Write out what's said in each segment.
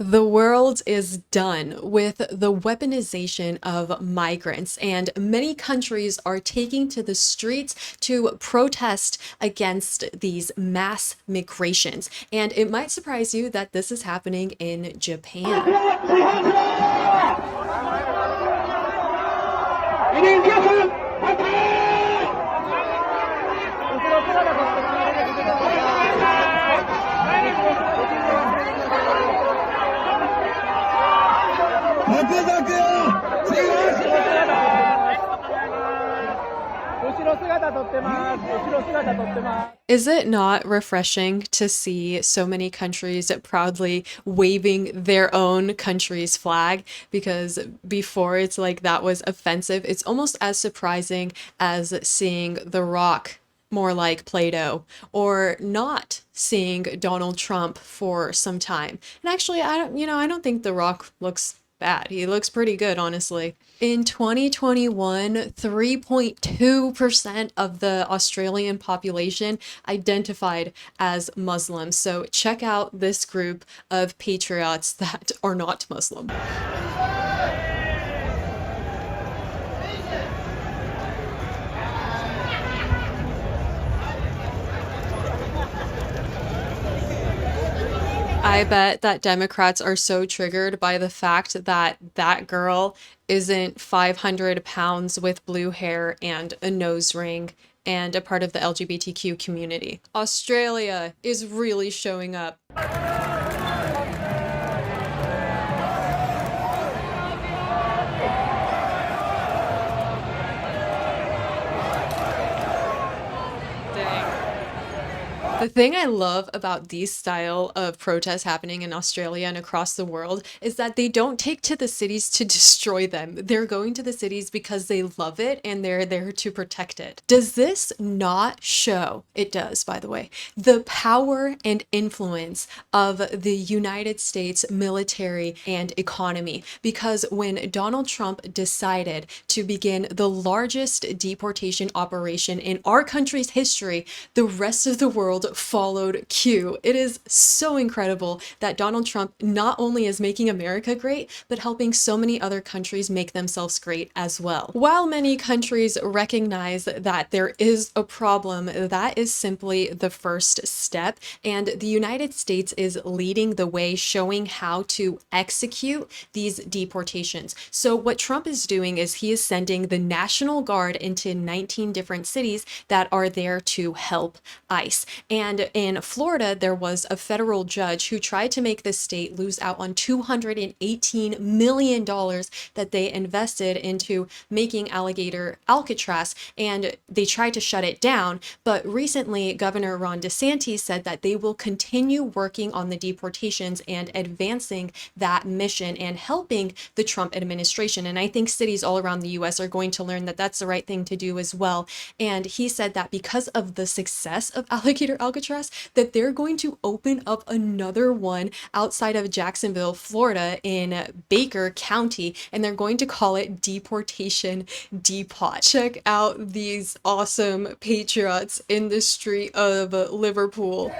The world is done with the weaponization of migrants, and many countries are taking to the streets to protest against these mass migrations. And it might surprise you that this is happening in Japan. Is it not refreshing to see so many countries proudly waving their own country's flag? Because before it's like that was offensive. It's almost as surprising as seeing The Rock more like Play-Doh, or not seeing Donald Trump for some time. And actually, I don't think The Rock looks bad. He looks pretty good, honestly. In 2021, 3.2% of the Australian population identified as Muslim. So check out this group of patriots that are not Muslim. I bet that Democrats are so triggered by the fact that that girl isn't 500 pounds with blue hair and a nose ring and a part of the LGBTQ community. Australia is really showing up. The thing I love about these style of protests happening in Australia and across the world is that they don't take to the cities to destroy them. They're going to the cities because they love it and they're there to protect it. Does this not show, it does, by the way, the power and influence of the United States military and economy? Because when Donald Trump decided to begin the largest deportation operation in our country's history, the rest of the world followed Q. It is so incredible that Donald Trump not only is making America great, but helping so many other countries make themselves great as well. While many countries recognize that there is a problem, that is simply the first step, and the United States is leading the way, showing how to execute these deportations. So what Trump is doing is he is sending the National Guard into 19 different cities that are there to help ICE. And in Florida, there was a federal judge who tried to make the state lose out on $218 million that they invested into making alligator Alcatraz, and they tried to shut it down. But recently, Governor Ron DeSantis said that they will continue working on the deportations and advancing that mission and helping the Trump administration. And I think cities all around the US are going to learn that that's the right thing to do as well. And he said that because of the success of alligator Alcatraz, that they're going to open up another one outside of Jacksonville, Florida, in Baker County, and they're going to call it Deportation Depot. Check out these awesome patriots in the street of Liverpool.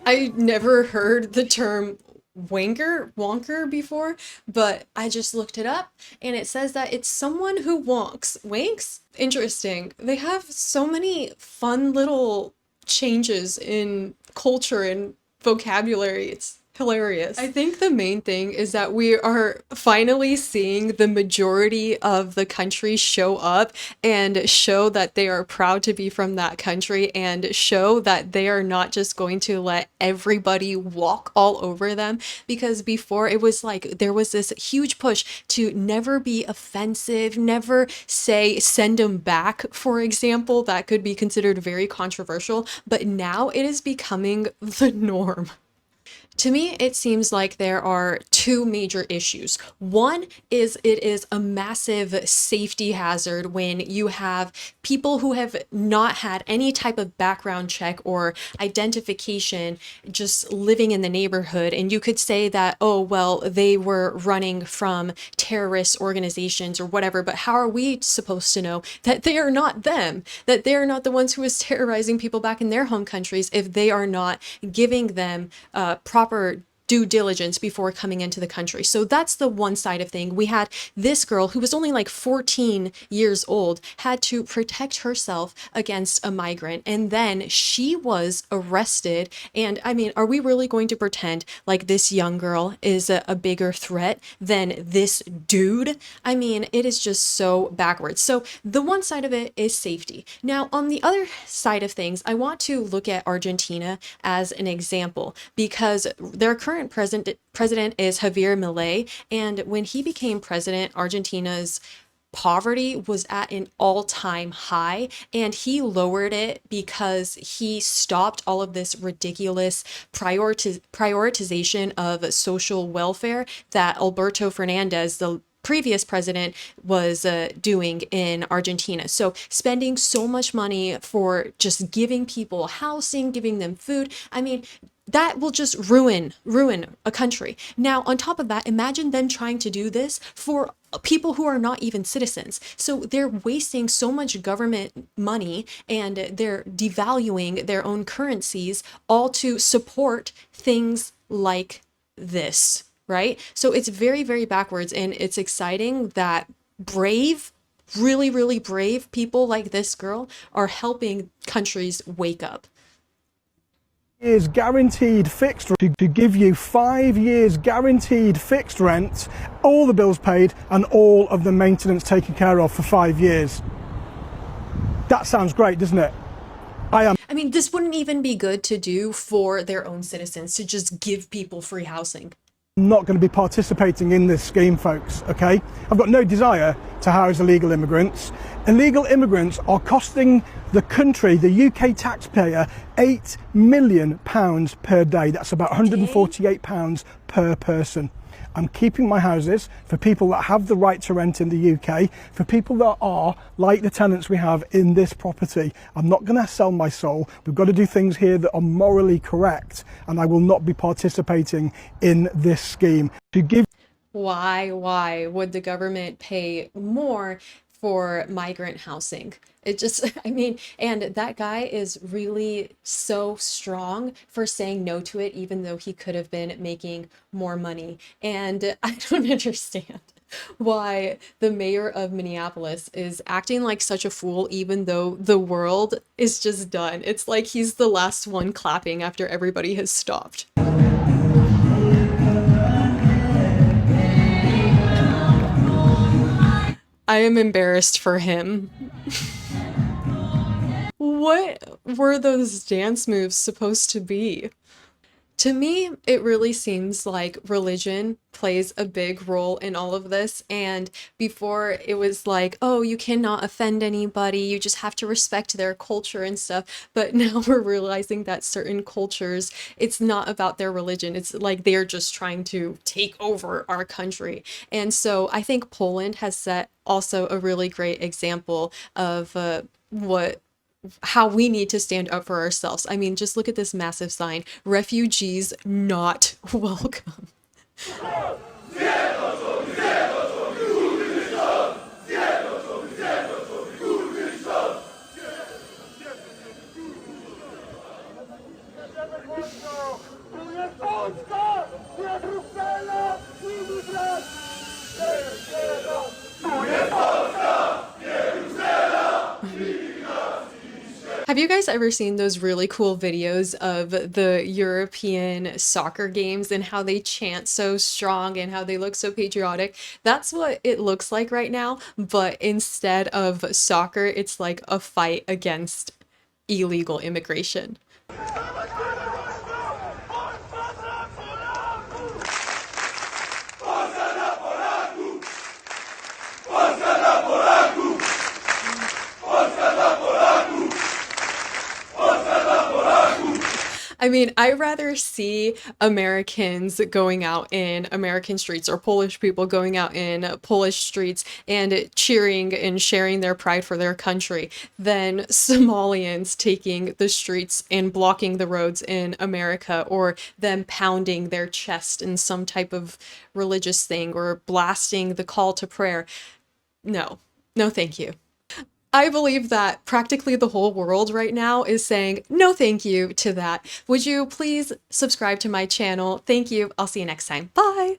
I never heard the term wonker before, but I just looked it up and it says that it's someone who wonks. Winks? Interesting. They have so many fun little changes in culture and vocabulary. It's hilarious. I think the main thing is that we are finally seeing the majority of the country show up and show that they are proud to be from that country and show that they are not just going to let everybody walk all over them. Because before it was like there was this huge push to never be offensive, never say send them back, for example. That could be considered very controversial, but now it is becoming the norm. To me, it seems like there are two major issues. One is it is a massive safety hazard when you have people who have not had any type of background check or identification just living in the neighborhood. And you could say that, oh, well, they were running from terrorist organizations or whatever. But how are we supposed to know that they are not them, that they are not the ones who is terrorizing people back in their home countries if they are not giving them proper due diligence before coming into the country? So that's the one side of thing. We had this girl who was only like 14 years old, had to protect herself against a migrant, and then she was arrested. And I mean, are we really going to pretend like this young girl is a bigger threat than this dude? I mean, it is just so backwards. So the one side of it is safety. Now, on the other side of things, I want to look at Argentina as an example because their current president is Javier Milei, and when he became president, Argentina's poverty was at an all-time high, and he lowered it because he stopped all of this ridiculous prioritization of social welfare that Alberto Fernandez, the previous president, was doing in Argentina. So spending so much money for just giving people housing, giving them food, I mean, that will just ruin a country. Now, on top of that, imagine them trying to do this for people who are not even citizens. So they're wasting so much government money and they're devaluing their own currencies, all to support things like this, right? So it's very, very backwards, and it's exciting that brave, really, really brave people like this girl are helping countries wake up. Is guaranteed fixed to give you 5 years guaranteed fixed rent, all the bills paid and all of the maintenance taken care of for 5 years. That sounds great, doesn't it? I mean, this wouldn't even be good to do for their own citizens, to just give people free housing. Not going to be participating in this scheme, folks, okay? I've got no desire to house illegal immigrants. Illegal immigrants are costing the country, the UK taxpayer, £8 million per day. That's about £148 per person. I'm keeping my houses for people that have the right to rent in the UK, for people that are like the tenants we have in this property. I'm not going to sell my soul. We've got to do things here that are morally correct, and I will not be participating in this scheme. To give Why would the government pay more for migrant housing? It just, I mean, and that guy is really so strong for saying no to it, even though he could have been making more money. And I don't understand why the mayor of Minneapolis is acting like such a fool, even though the world is just done. It's like he's the last one clapping after everybody has stopped. I am embarrassed for him. What were those dance moves supposed to be? To me, it really seems like religion plays a big role in all of this. And before it was like, oh, you cannot offend anybody, you just have to respect their culture and stuff. But now we're realizing that certain cultures, it's not about their religion. It's like they're just trying to take over our country. And so I think Poland has set also a really great example of how we need to stand up for ourselves. I mean, just look at this massive sign: refugees not welcome. Have you guys ever seen those really cool videos of the European soccer games and how they chant so strong and how they look so patriotic? That's what it looks like right now, but instead of soccer, it's like a fight against illegal immigration. I mean, I'd rather see Americans going out in American streets or Polish people going out in Polish streets and cheering and sharing their pride for their country than Somalians taking the streets and blocking the roads in America, or them pounding their chest in some type of religious thing or blasting the call to prayer. No, no, thank you. I believe that practically the whole world right now is saying no thank you to that. Would you please subscribe to my channel? Thank you. I'll see you next time. Bye.